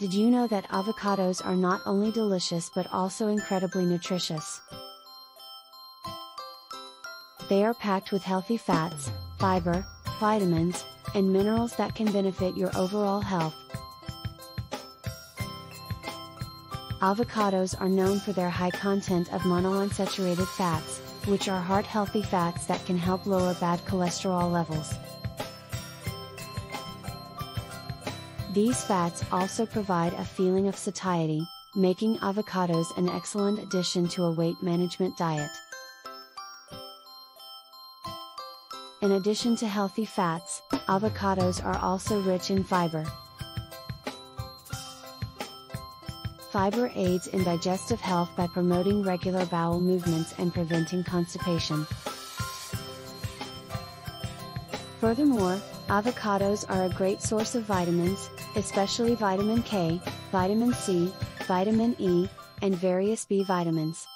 Did you know that avocados are not only delicious but also incredibly nutritious? They are packed with healthy fats, fiber, vitamins, and minerals that can benefit your overall health. Avocados are known for their high content of monounsaturated fats, which are heart-healthy fats that can help lower bad cholesterol levels. These fats also provide a feeling of satiety, making avocados an excellent addition to a weight management diet. In addition to healthy fats, avocados are also rich in fiber. Fiber aids in digestive health by promoting regular bowel movements and preventing constipation. Furthermore, avocados are a great source of vitamins, especially vitamin K, vitamin C, vitamin E, and various B vitamins.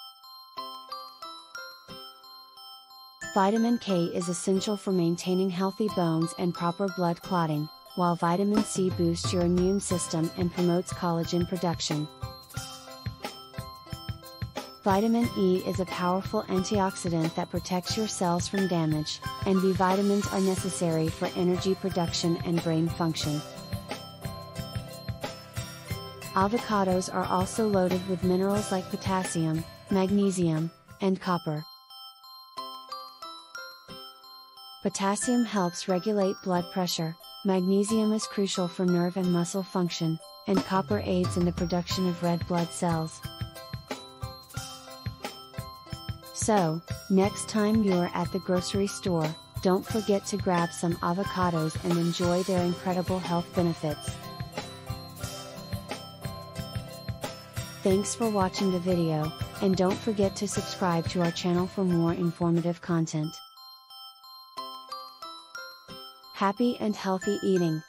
Vitamin K is essential for maintaining healthy bones and proper blood clotting, while vitamin C boosts your immune system and promotes collagen production. Vitamin E is a powerful antioxidant that protects your cells from damage, and B vitamins are necessary for energy production and brain function. Avocados are also loaded with minerals like potassium, magnesium, and copper. Potassium helps regulate blood pressure, magnesium is crucial for nerve and muscle function, and copper aids in the production of red blood cells. So, next time you're at the grocery store, don't forget to grab some avocados and enjoy their incredible health benefits. Thanks for watching the video, and don't forget to subscribe to our channel for more informative content. Happy and healthy eating!